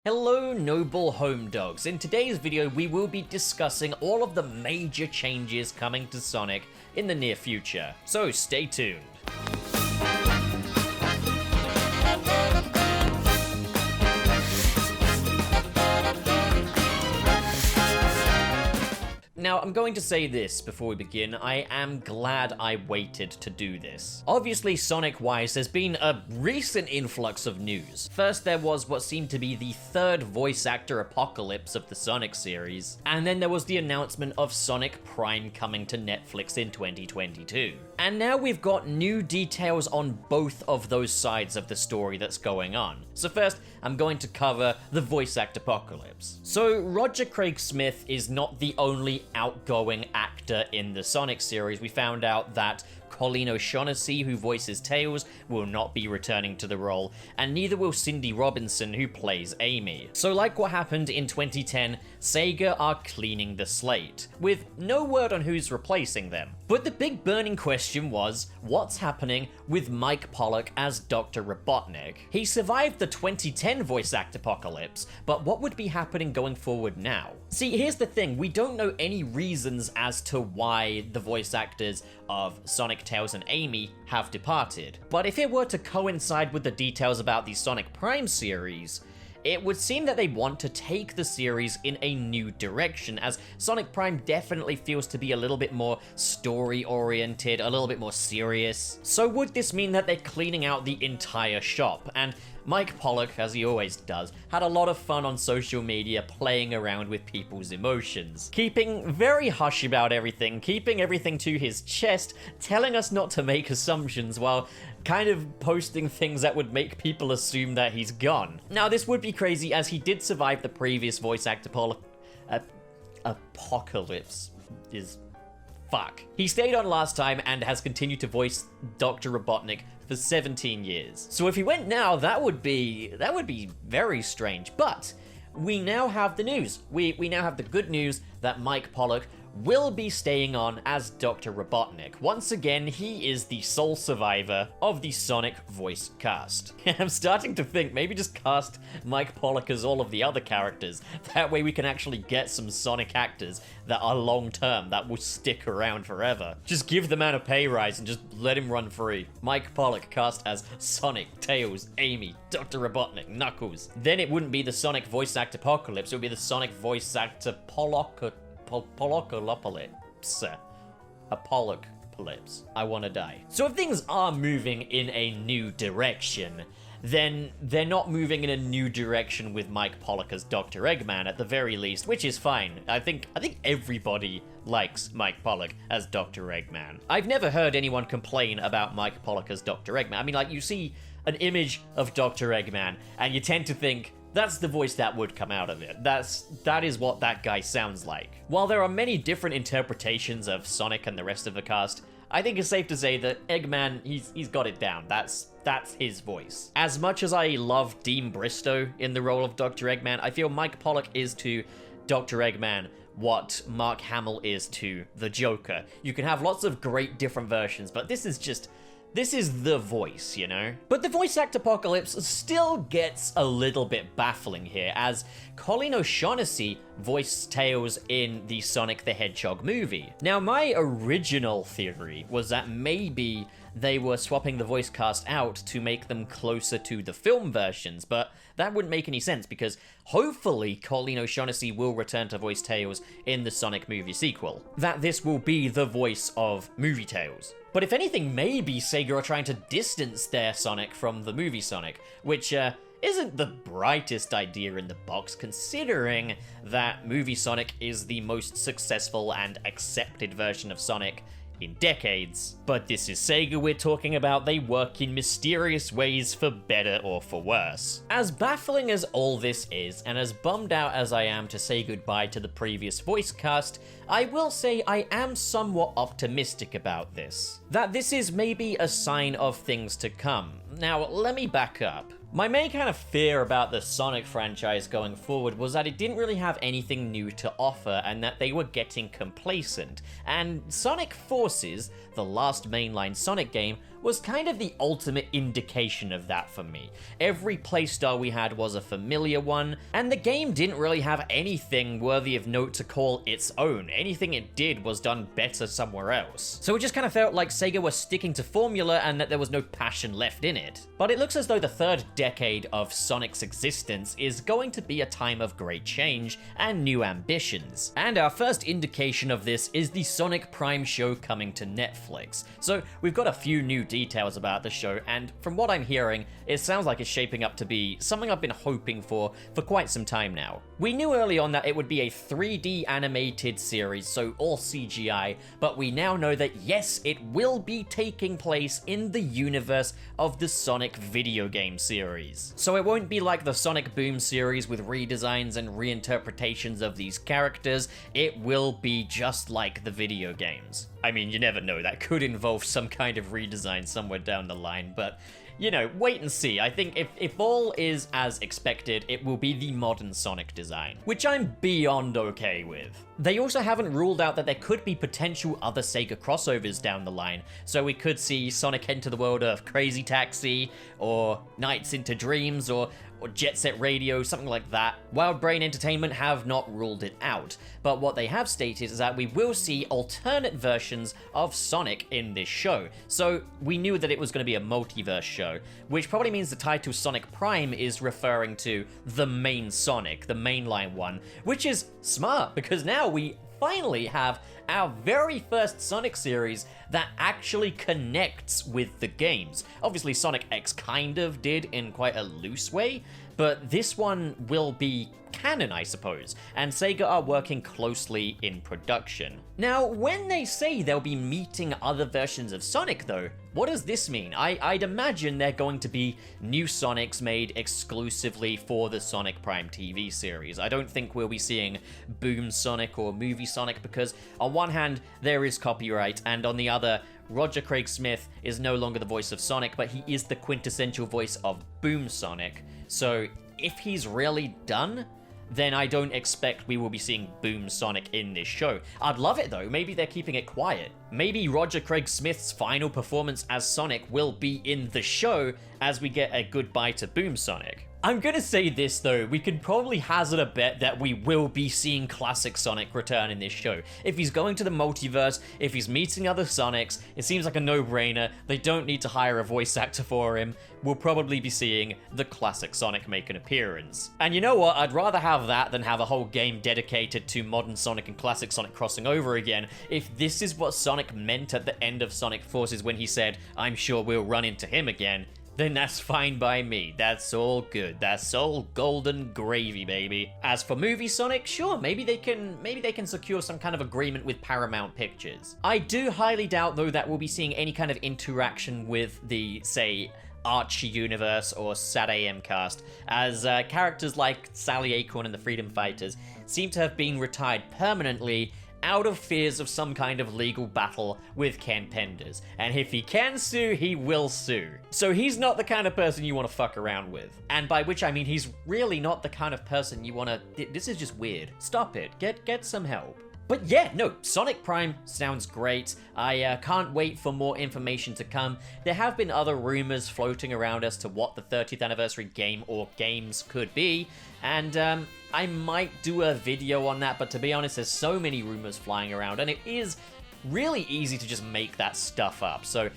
Hello noble home dogs. In today's video we will be discussing all of the major changes coming to Sonic in the near future, so stay tuned. Now, I'm going to say this before we begin, I am glad I waited to do this. Obviously, Sonic-wise, there's been a recent influx of news. First, there was what seemed to be the third voice actor apocalypse of the Sonic series, and then there was the announcement of Sonic Prime coming to Netflix in 2022. And now we've got new details on both of those sides of the story that's going on. So first, I'm going to cover the voice actor apocalypse. So Roger Craig Smith is not the only outgoing actor in the Sonic series. We found out that Colleen O'Shaughnessy, who voices Tails, will not be returning to the role, and neither will Cindy Robinson, who plays Amy. So like what happened in 2010, Sega are cleaning the slate, with no word on who's replacing them. But the big burning question was, what's happening with Mike Pollock as Dr. Robotnik? He survived the 2010 voice act apocalypse, but what would be happening going forward now? See, here's the thing, we don't know any reasons as to why the voice actors of Sonic, Tails, and Amy have departed. But if it were to coincide with the details about the Sonic Prime series, it would seem that they want to take the series in a new direction, as Sonic Prime definitely feels to be a little bit more story-oriented, a little bit more serious. So would this mean that they're cleaning out the entire shop? And Mike Pollock, as he always does, had a lot of fun on social media playing around with people's emotions, keeping very hush about everything, keeping everything to his chest, telling us not to make assumptions while kind of posting things that would make people assume that he's gone. Now, this would be crazy as he did survive the previous voice actor apocalypse. Fuck. He stayed on last time and has continued to voice Dr. Robotnik for 17 years. So if he went now, that would be very strange. But we now have the news. We now have the good news that Mike Pollock will be staying on as Dr. Robotnik. Once again, he is the sole survivor of the Sonic voice cast. I'm starting to think maybe just cast Mike Pollock as all of the other characters. That way we can actually get some Sonic actors that are long-term, that will stick around forever. Just give the man a pay rise and just let him run free. Mike Pollock cast as Sonic, Tails, Amy, Dr. Robotnik, Knuckles. Then it wouldn't be the Sonic voice actor apocalypse, it would be the Sonic voice actor Apocalypse. I wanna die. So if things are moving in a new direction, then they're not moving in a new direction with Mike Pollock as Dr. Eggman at the very least, which is fine. I think everybody likes Mike Pollock as Dr. Eggman. I've never heard anyone complain about Mike Pollock as Dr. Eggman. I mean, like, you see an image of Dr. Eggman and you tend to think, that's the voice that would come out of it. That is what that guy sounds like. While there are many different interpretations of Sonic and the rest of the cast, I think it's safe to say that Eggman, he's got it down. That's his voice. As much as I love Dean Bristow in the role of Dr. Eggman, I feel Mike Pollock is to Dr. Eggman what Mark Hamill is to the Joker. You can have lots of great different versions, but this is the voice, you know? But the voice act apocalypse still gets a little bit baffling here, as Colleen O'Shaughnessy voiced Tails in the Sonic the Hedgehog movie. Now, my original theory was that maybe they were swapping the voice cast out to make them closer to the film versions, but that wouldn't make any sense because hopefully Colleen O'Shaughnessy will return to voice Tails in the Sonic movie sequel. That this will be the voice of movie Tails. But if anything, maybe Sega are trying to distance their Sonic from the movie Sonic, which isn't the brightest idea in the box, considering that movie Sonic is the most successful and accepted version of Sonic in decades. But this is Sega we're talking about. They work in mysterious ways for better or for worse. As baffling as all this is, and as bummed out as I am to say goodbye to the previous voice cast, I will say I am somewhat optimistic about this. That this is maybe a sign of things to come. Now, let me back up. My main kind of fear about the Sonic franchise going forward was that it didn't really have anything new to offer and that they were getting complacent. And Sonic Forces, the last mainline Sonic game, was kind of the ultimate indication of that for me. Every playstyle we had was a familiar one, and the game didn't really have anything worthy of note to call its own. Anything it did was done better somewhere else. So it just kind of felt like Sega was sticking to formula and that there was no passion left in it. But it looks as though the third decade of Sonic's existence is going to be a time of great change and new ambitions. And our first indication of this is the Sonic Prime show coming to Netflix. So we've got a few new details about the show, and from what I'm hearing, it sounds like it's shaping up to be something I've been hoping for quite some time now. We knew early on that it would be a 3D animated series, so all CGI, but we now know that yes, it will be taking place in the universe of the Sonic video game series. So it won't be like the Sonic Boom series with redesigns and reinterpretations of these characters. It will be just like the video games. I mean, you never know, that could involve some kind of redesign somewhere down the line, but you know, wait and see. I think if all is as expected, it will be the modern Sonic design, which I'm beyond okay with. They also haven't ruled out that there could be potential other Sega crossovers down the line, so we could see Sonic enter the world of Crazy Taxi, or Nights into Dreams, or Jet Set Radio, something like that. Wild Brain Entertainment have not ruled it out, but what they have stated is that we will see alternate versions of Sonic in this show. So we knew that it was going to be a multiverse show, which probably means the title Sonic Prime is referring to the main Sonic, the mainline one, which is smart because now we finally have our very first Sonic series that actually connects with the games. Obviously, Sonic X kind of did in quite a loose way, but this one will be canon, I suppose, and Sega are working closely in production. Now, when they say they'll be meeting other versions of Sonic, though, what does this mean? I'd imagine they're going to be new Sonics made exclusively for the Sonic Prime TV series. I don't think we'll be seeing Boom Sonic or Movie Sonic because, on one hand, there is copyright, and on the other, Roger Craig Smith is no longer the voice of Sonic, but he is the quintessential voice of Boom Sonic. So if he's really done, then I don't expect we will be seeing Boom Sonic in this show. I'd love it though, maybe they're keeping it quiet. Maybe Roger Craig Smith's final performance as Sonic will be in the show as we get a goodbye to Boom Sonic. I'm gonna say this though, we could probably hazard a bet that we will be seeing classic Sonic return in this show. If he's going to the multiverse, if he's meeting other Sonics, it seems like a no-brainer. They don't need to hire a voice actor for him. We'll probably be seeing the classic Sonic make an appearance. And you know what? I'd rather have that than have a whole game dedicated to modern Sonic and classic Sonic crossing over again. If this is what Sonic meant at the end of Sonic Forces when he said, "I'm sure we'll run into him again," then that's fine by me. That's all good. That's all golden gravy, baby. As for Movie Sonic, sure, maybe they can secure some kind of agreement with Paramount Pictures. I do highly doubt though that we'll be seeing any kind of interaction with the, say, Archie universe or Sad AM cast, as characters like Sally Acorn and the Freedom Fighters seem to have been retired permanently out of fears of some kind of legal battle with Ken Penders. And if he can sue, he will sue. So he's not the kind of person you want to fuck around with. And by which I mean he's really not the kind of person you want to... This is just weird. Stop it. Get some help. But yeah, no, Sonic Prime sounds great. I can't wait for more information to come. There have been other rumors floating around as to what the 30th anniversary game or games could be, and I might do a video on that, but to be honest, there's so many rumors flying around, and it is really easy to just make that stuff up. So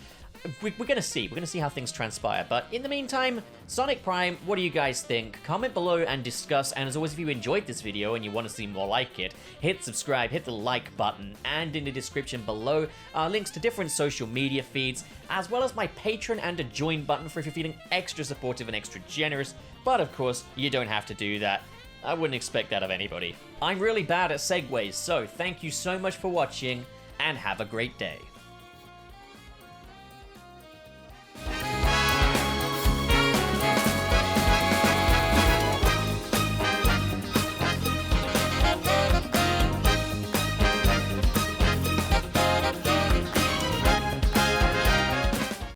we're gonna see. We're gonna see how things transpire. But in the meantime, Sonic Prime, what do you guys think? Comment below and discuss. And as always, if you enjoyed this video and you want to see more like it, hit subscribe, hit the like button, and in the description below are links to different social media feeds, as well as my Patreon and a join button for if you're feeling extra supportive and extra generous. But of course, you don't have to do that. I wouldn't expect that of anybody. I'm really bad at segues, so thank you so much for watching, and have a great day.